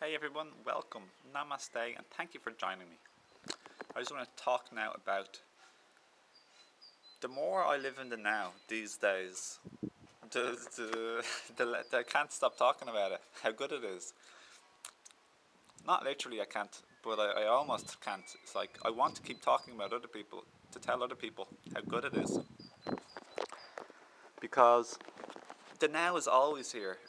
Hey everyone, welcome, Namaste, and thank you for joining me. I just want to talk now about the more I live in the now these days, I can't stop talking about it, how good it is. Not literally I can't, but I almost can't. It's like I want to keep talking about other people, to tell other people how good it is. Because the now is always here.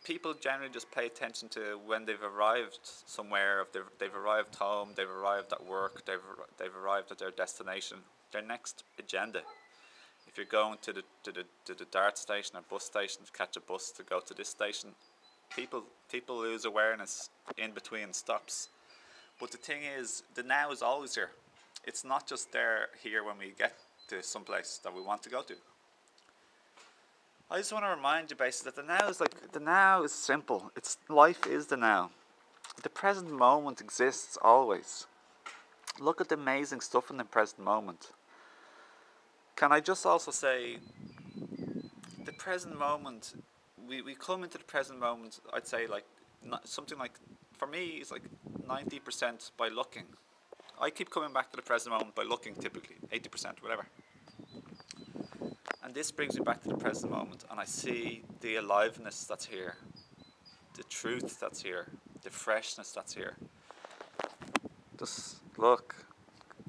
People generally just pay attention to when they've arrived somewhere, if they've arrived home, they've arrived at work, they've arrived at their destination, their next agenda. If you're going to the DART station or bus station to catch a bus to go to this station, people lose awareness in between stops. But the thing is, the now is always here. It's not just here when we get to some place that we want to go to. I just want to remind you basically that the now is simple. Life is the now. The present moment exists always. Look at the amazing stuff in the present moment. Can I just also say, the present moment, we come into the present moment, I'd say something like, for me, it's like 90% by looking. I keep coming back to the present moment by looking typically, 80%, whatever. And this brings me back to the present moment, and I see the aliveness that's here, the truth that's here, the freshness that's here. Just look,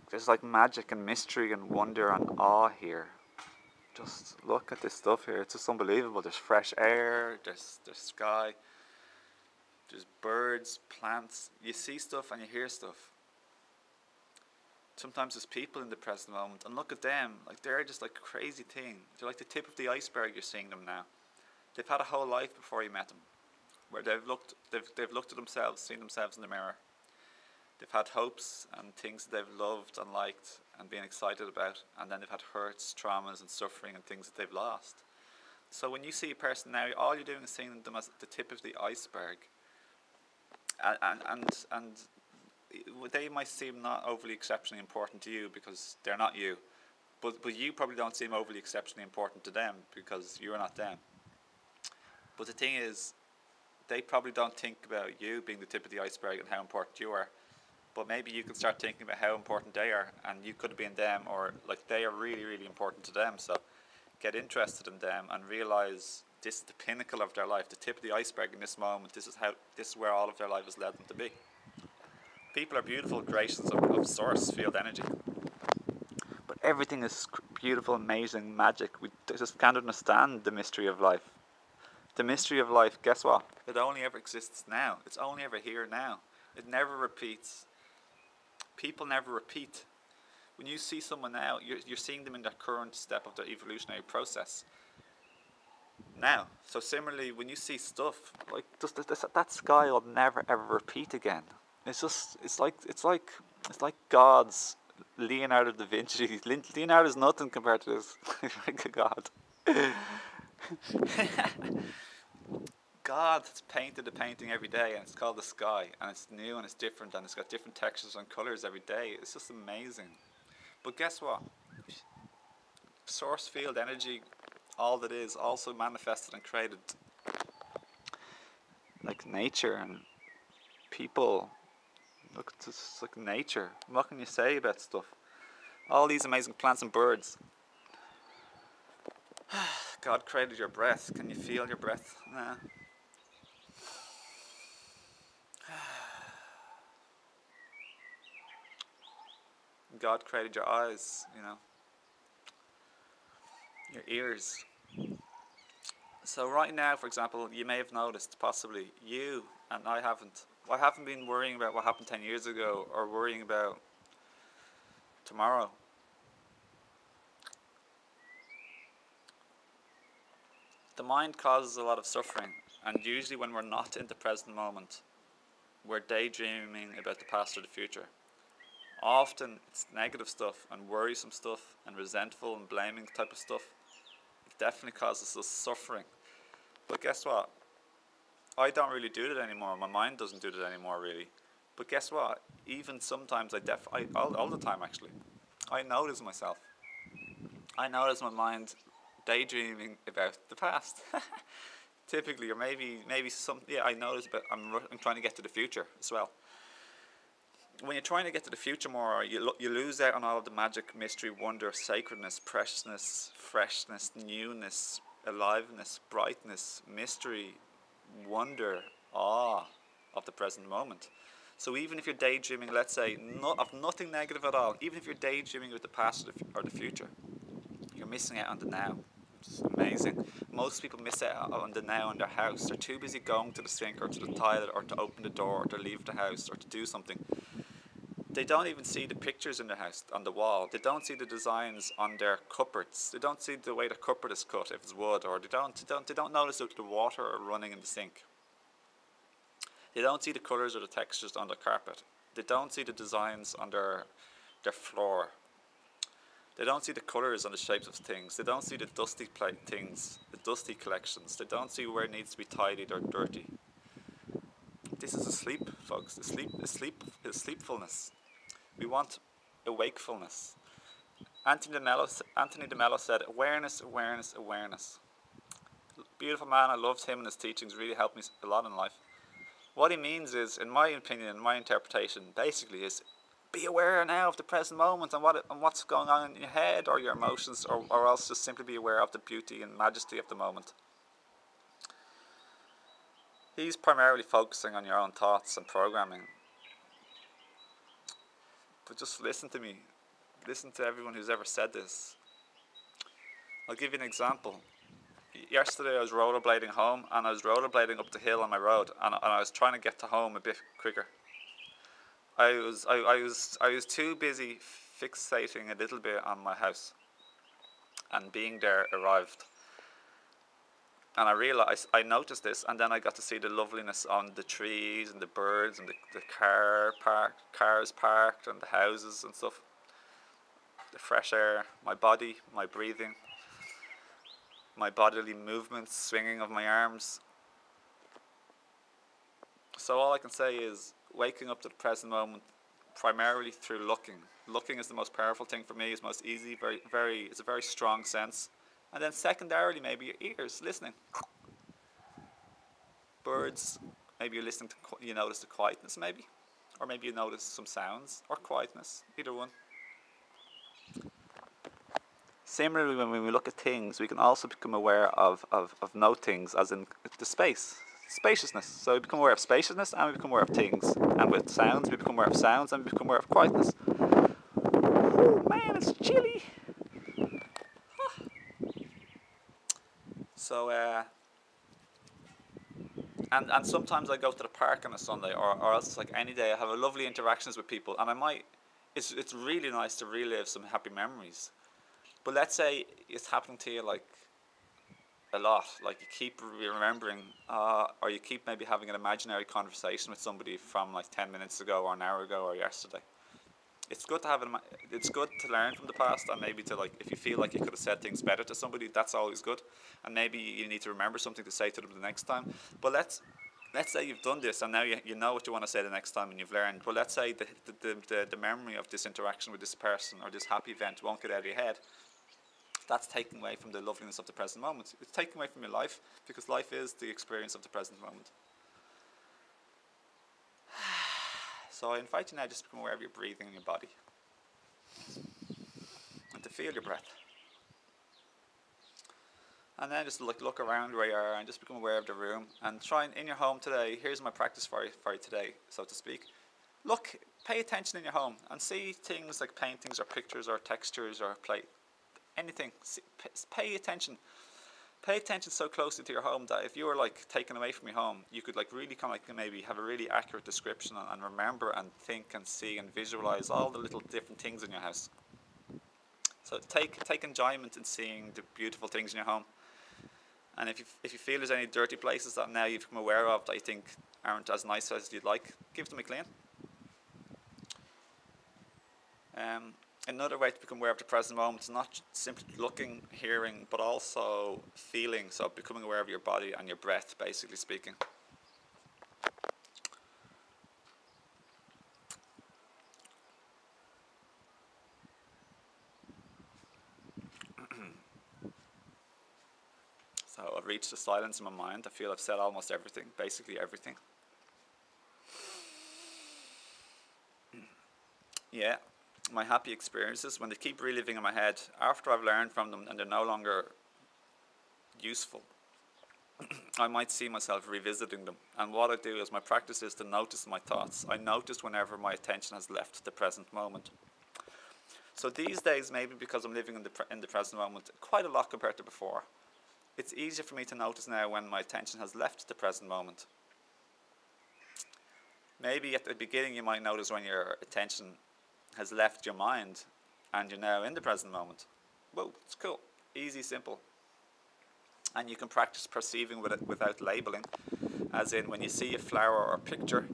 there's like magic and mystery and wonder and awe here. Just look at this stuff here, it's just unbelievable. There's fresh air, there's sky, there's birds, plants. You see stuff and you hear stuff. Sometimes there's people in the present moment, and look at them, like they're just like a crazy thing. They're like the tip of the iceberg. You're seeing them now. They've had a whole life before you met them, where they've looked at themselves, seen themselves in the mirror. They've had hopes and things that they've loved and liked and been excited about, and then they've had hurts, traumas and suffering and things that they've lost. So when you see a person now, all you're doing is seeing them as the tip of the iceberg, and they might seem not overly exceptionally important to you because they're not you, but you probably don't seem overly exceptionally important to them because you're not them. But the thing is, they probably don't think about you being the tip of the iceberg and how important you are, but maybe you can start thinking about how important they are, and you could have been them, or like they are really, really important to them. So get interested in them and realize this is the pinnacle of their life, the tip of the iceberg in this moment. This is where all of their life has led them to be. People are beautiful creations of source field energy, but everything is beautiful, amazing, magic. We just can't understand the mystery of life. The mystery of life, guess what? It only ever exists now. It's only ever here now. It never repeats. People never repeat. When you see someone now, you're seeing them in their current step of their evolutionary process now. So similarly, when you see stuff like just that sky will never ever repeat again. It's like God's Leonardo da Vinci. Leonardo's nothing compared to this. Like a god. God has painted a painting every day, and it's called the sky, and it's new and it's different, and it's got different textures and colours every day. It's just amazing. But guess what? Source field energy, all that is, also manifested and created like nature and people. Look, it's just like nature. What can you say about stuff? All these amazing plants and birds. God created your breath. Can you feel your breath? Nah. God created your eyes, your ears. So right now, for example, you may have noticed, possibly, and I haven't been worrying about what happened 10 years ago or worrying about tomorrow. The mind causes a lot of suffering, and usually when we're not in the present moment, we're daydreaming about the past or the future. Often it's negative stuff and worrisome stuff and resentful and blaming type of stuff. It definitely causes us suffering. But guess what? I don't really do that anymore. My mind doesn't do that anymore, really. But guess what? Even sometimes all the time actually, I notice myself. I notice my mind daydreaming about the past. typically, or maybe some. Yeah, I notice, but I'm trying to get to the future as well. When you're trying to get to the future more, you lose out on all of the magic, mystery, wonder, sacredness, preciousness, freshness, newness, aliveness, brightness, mystery, wonder, awe of the present moment. So even if you're daydreaming, let's say, of nothing negative at all, even if you're daydreaming with the past or the future, you're missing out on the now. It's amazing. Most people miss out on the now in their house. They're too busy going to the sink or to the toilet or to open the door or to leave the house or to do something. They don't even see the pictures in their house on the wall. They don't see the designs on their cupboards. They don't see the way the cupboard is cut if it's wood, or they don't notice the water running in the sink. They don't see the colours or the textures on the carpet. They don't see the designs on their floor. They don't see the colours and the shapes of things. They don't see the dusty things, the dusty collections. They don't see where it needs to be tidied or dirty. This is asleep, folks. Sleepfulness. We want a wakefulness. Anthony de Mello said, awareness, awareness, awareness. Beautiful man, I loved him and his teachings, really helped me a lot in life. What he means is, in my opinion, in my interpretation, basically is, be aware now of the present moment and what's going on in your head or your emotions, or else just simply be aware of the beauty and majesty of the moment. He's primarily focusing on your own thoughts and programming. But just listen to me. Listen to everyone who's ever said this. I'll give you an example. Yesterday I was rollerblading home, and I was rollerblading up the hill on my road, and I was trying to get to home a bit quicker. I was too busy fixating a little bit on my house, and being there arrived. And I noticed this, and then I got to see the loveliness on the trees and the birds and the cars parked and the houses and stuff. The fresh air, my body, my breathing, my bodily movements, swinging of my arms. So all I can say is waking up to the present moment primarily through looking. Looking is the most powerful thing for me. It's most easy, it's a very strong sense. And then secondarily, maybe your ears, listening. Birds, maybe you're listening to, you notice the quietness maybe. Or maybe you notice some sounds or quietness, either one. Similarly, when we look at things, we can also become aware of no things, as in the spaciousness. So we become aware of spaciousness and we become aware of things. And with sounds, we become aware of sounds and we become aware of quietness. Oh man, it's chilly. So, and sometimes I go to the park on a Sunday, or else it's like any day I have a lovely interactions with people, and it's really nice to relive some happy memories. But let's say it's happening to you like a lot, like you keep remembering, or you keep maybe having an imaginary conversation with somebody from like 10 minutes ago or an hour ago or yesterday. It's good to have it's good to learn from the past, and maybe to, like, if you feel like you could have said things better to somebody, that's always good. And maybe you need to remember something to say to them the next time. But let's say you've done this and now you know what you want to say the next time and you've learned. But let's say the memory of this interaction with this person or this happy event won't get out of your head. That's taking away from the loveliness of the present moment. It's taking away from your life, because life is the experience of the present moment. So I invite you now just to become aware of your breathing in your body and to feel your breath. And then just look around where you are and just become aware of the room, and try in your home today. Here's my practice for you today, so to speak. Look, pay attention in your home and see things like paintings or pictures or textures or anything. Pay attention. Pay attention so closely to your home that if you were like taken away from your home, you could like really kind of like maybe have a really accurate description and remember and think and see and visualize all the little different things in your house. So take enjoyment in seeing the beautiful things in your home. And if you feel there's any dirty places that now you've become aware of that you think aren't as nice as you'd like, give them a clean. Another way to become aware of the present moment is not simply looking, hearing, but also feeling. So becoming aware of your body and your breath, basically speaking. So So I've reached the silence in my mind. I feel I've said almost everything, basically everything. Yeah, my happy experiences, when they keep reliving in my head, after I've learned from them and they're no longer useful, I might see myself revisiting them. And what I do is, my practice is to notice my thoughts. I notice whenever my attention has left the present moment. So these days, maybe because I'm living in the present moment quite a lot compared to before, it's easier for me to notice now when my attention has left the present moment. Maybe at the beginning you might notice when your attention has left your mind and you're now in the present moment. Whoa, it's cool. Easy, simple. And you can practice perceiving without labeling, as in when you see a flower or a picture,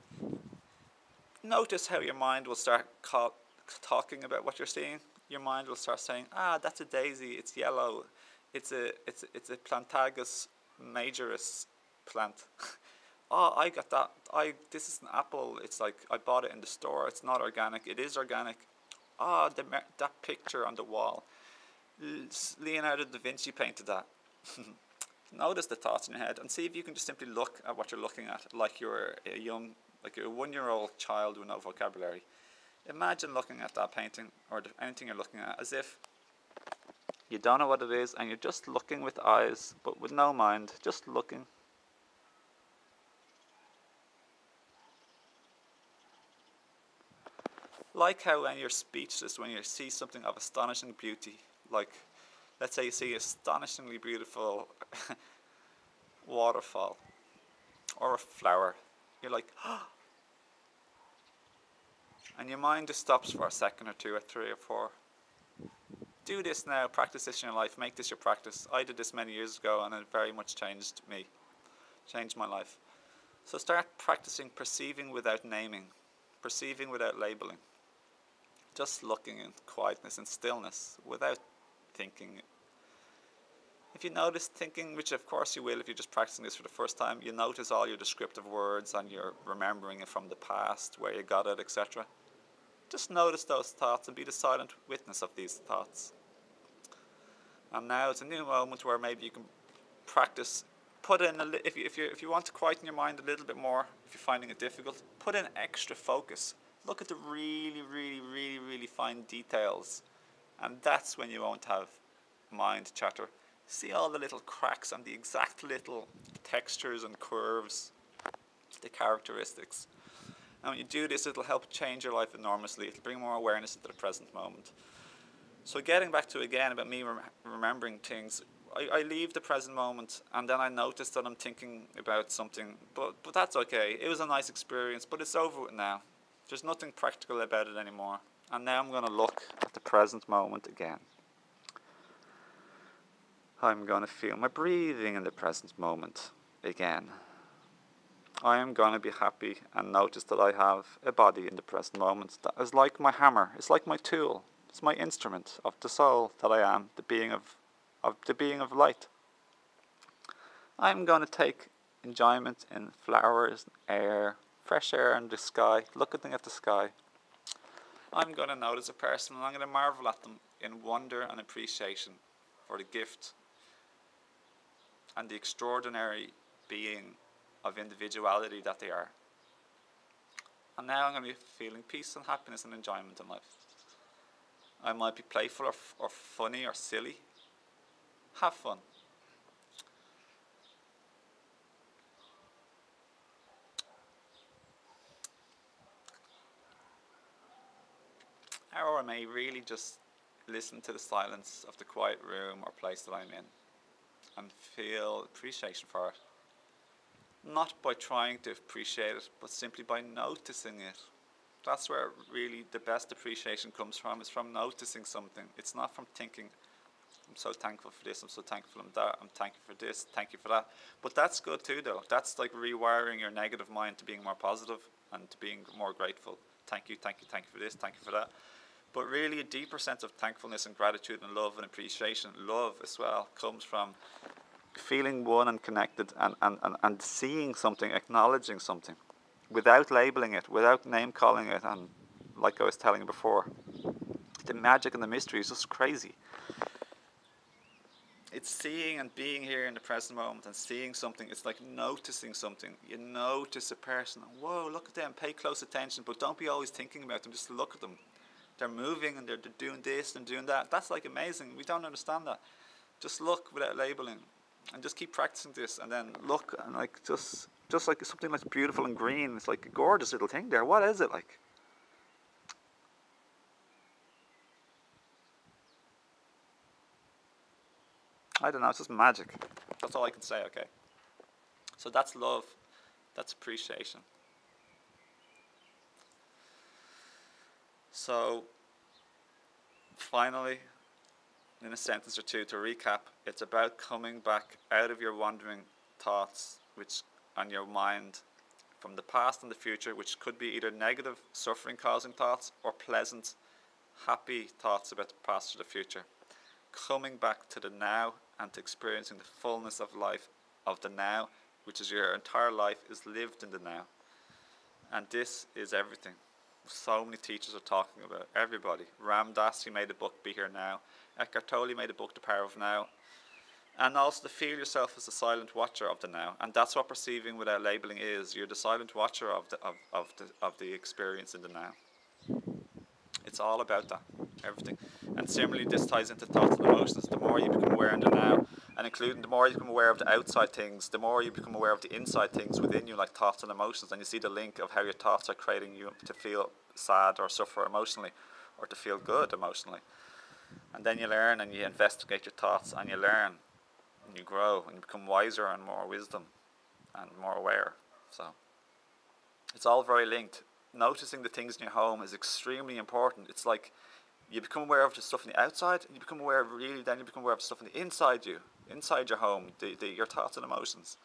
notice how your mind will start talking about what you're seeing. Your mind will start saying, ah, that's a daisy, it's yellow, it's a Plantagus majoris plant. Oh, I got that. This is an apple. It's like I bought it in the store. It's not organic. It is organic. Ah, that picture on the wall. Leonardo da Vinci painted that. Notice the thoughts in your head and see if you can just simply look at what you're looking at, like you're a 1-year-old child with no vocabulary. Imagine looking at that painting or anything you're looking at as if you don't know what it is and you're just looking with eyes, but with no mind, just looking. Like how when you're speechless, when you see something of astonishing beauty, like let's say you see astonishingly beautiful waterfall or a flower, you're like, oh. And your mind just stops for a second or two or three or four. Do this now, practice this in your life, make this your practice. I did this many years ago and it very much changed me, changed my life. So start practicing perceiving without naming, perceiving without labeling. Just looking in quietness and stillness without thinking. If you notice thinking, which of course you will if you're just practicing this for the first time, you notice all your descriptive words and you're remembering it from the past, where you got it, etc. Just notice those thoughts and be the silent witness of these thoughts. And now it's a new moment where maybe you can practice, put in if you want to quieten your mind a little bit more, if you're finding it difficult, put in extra focus. Look at the really fine details, and that's when you won't have mind chatter. See all the little cracks and the exact little textures and curves, the characteristics. And when you do this, it'll help change your life enormously. It'll bring more awareness into the present moment. So getting back to again about me remembering things, I leave the present moment and then I notice that I'm thinking about something, but that's okay. It was a nice experience, but it's over with now. There's nothing practical about it anymore. And now I'm going to look at the present moment again. I'm going to feel my breathing in the present moment again. I am going to be happy and notice that I have a body in the present moment that is like my hammer. It's like my tool. It's my instrument of the soul that I am, the being of light. I'm going to take enjoyment in flowers, air, fresh air and the sky, looking at the sky. I'm going to notice a person and I'm going to marvel at them in wonder and appreciation for the gift and the extraordinary being of individuality that they are. And now I'm going to be feeling peace and happiness and enjoyment in life. I might be playful or funny or silly. Have fun. Or I may really just listen to the silence of the quiet room or place that I'm in and feel appreciation for it. Not by trying to appreciate it, but simply by noticing it. That's where really the best appreciation comes from, is from noticing something. It's not from thinking, I'm so thankful for this, I'm so thankful for that, I'm thankful for this, thank you for that. But that's good too though. That's like rewiring your negative mind to being more positive and to being more grateful. Thank you for this, thank you for that. But really a deeper sense of thankfulness and gratitude and love and appreciation, love as well, comes from feeling one and connected and seeing something, acknowledging something, without labeling it, without name calling it. And like I was telling you before, the magic and the mystery is just crazy. it's seeing and being here in the present moment and seeing something. It's like noticing something. You notice a person. Whoa, look at them. Pay close attention, but don't be always thinking about them. Just look at them. They're moving and they're doing this and doing that. That's like amazing. We don't understand that. Just look without labeling, and just keep practicing this. And then look and like just like something that's beautiful and green. It's like a gorgeous little thing there. What is it like? I don't know, it's just magic. That's all I can say, okay? So that's love. That's appreciation. So, finally, in a sentence or two to recap, it's about coming back out of your wandering thoughts on your mind from the past and the future, which could be either negative, suffering-causing thoughts or pleasant, happy thoughts about the past or the future. Coming back to the now and to experiencing the fullness of life of the now, which is your entire life is lived in the now. And this is everything. So many teachers are talking about everybody. Ram Dass, he made a book, Be Here Now. Eckhart Tolle made a book, The Power of Now. And also to feel yourself as the silent watcher of the now. And that's what perceiving without labeling is. You're the silent watcher of the experience in the now. It's all about that, everything. And similarly, this ties into thoughts and emotions. The more you become aware in the now, and including the more you become aware of the outside things, the more you become aware of the inside things within you, like thoughts and emotions, and you see the link of how your thoughts are creating you to feel sad or suffer emotionally, or to feel good emotionally. And then you learn and you investigate your thoughts, and you learn, and you grow, and you become wiser and more wisdom, and more aware. So, it's all very linked. Noticing the things in your home is extremely important. It's like you become aware of the stuff on the outside, and you become aware of then you become aware of the stuff on the inside you, inside your home, your thoughts and emotions.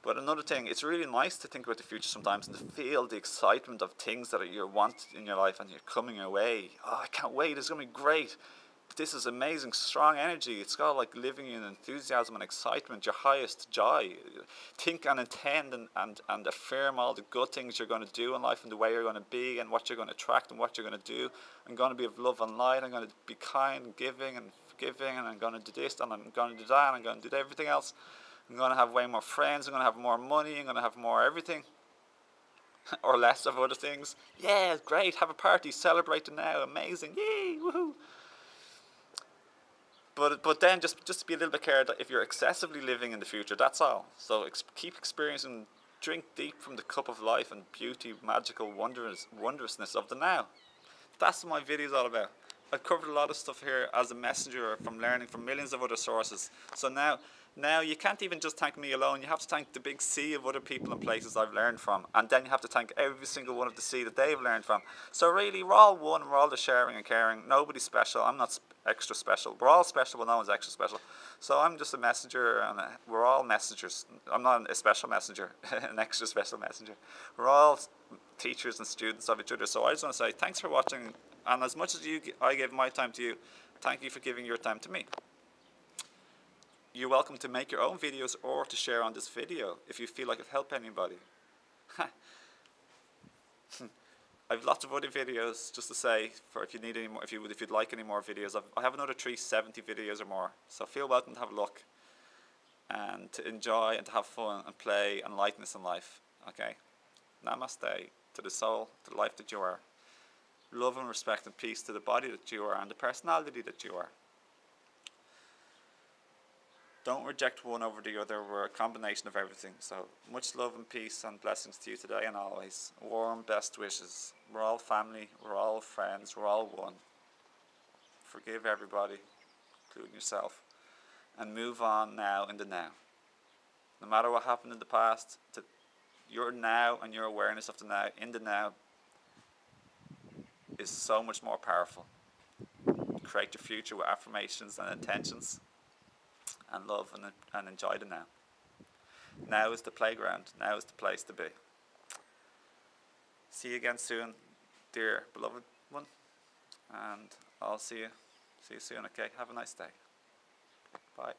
But another thing, it's really nice to think about the future sometimes and to feel the excitement of things that you want in your life and you're coming your way. Oh, I can't wait, it's going to be great. This is amazing, strong energy. It's got like living in enthusiasm and excitement, your highest joy. Think and intend and affirm all the good things you're going to do in life and the way you're going to be and what you're going to attract and what you're going to do. I'm going to be of love and light. I'm going to be kind and giving and forgiving, and I'm going to do this and I'm going to do that and I'm going to do everything else. I'm going to have way more friends. I'm going to have more money. I'm going to have more everything. Or less of other things. Yeah, great. Have a party. Celebrate the now. Amazing. Yay. Woohoo. But then just be a little bit careful if you're excessively living in the future, that's all. So keep experiencing, drink deep from the cup of life and beauty, magical wondrousness of the now. That's what my video is all about. I've covered a lot of stuff here as a messenger from learning from millions of other sources. So now you can't even just thank me alone. You have to thank the big sea of other people and places I've learned from. And then you have to thank every single one of the sea that they've learned from. So really, we're all one. We're all just sharing and caring. Nobody's special. I'm not extra special. We're all special, but no one's extra special. So I'm just a messenger, and we're all messengers. I'm not a special messenger, an extra special messenger. We're all teachers and students of each other. So I just want to say thanks for watching. And as much as I gave my time to you, thank you for giving your time to me. You're welcome to make your own videos or to share on this video if you feel like it helped anybody. I've lots of other videos just to say for if you need any more, if you'd like any more videos. I have another 370 videos or more. So feel welcome to have a look and to enjoy and to have fun and play and lightness in life. Okay, Namaste to the soul, to the life that you are. Love and respect and peace to the body that you are and the personality that you are. Don't reject one over the other. We're a combination of everything. So much love and peace and blessings to you today and always. Warm best wishes. We're all family. We're all friends. We're all one. Forgive everybody, including yourself. And move on now in the now. No matter what happened in the past, your now and your awareness of the now, in the now, is so much more powerful. Create your future with affirmations and intentions. And love and enjoy the now. Now is the playground. Now is the place to be. See you again soon, dear beloved one. And I'll see you soon, okay? Have a nice day. Bye.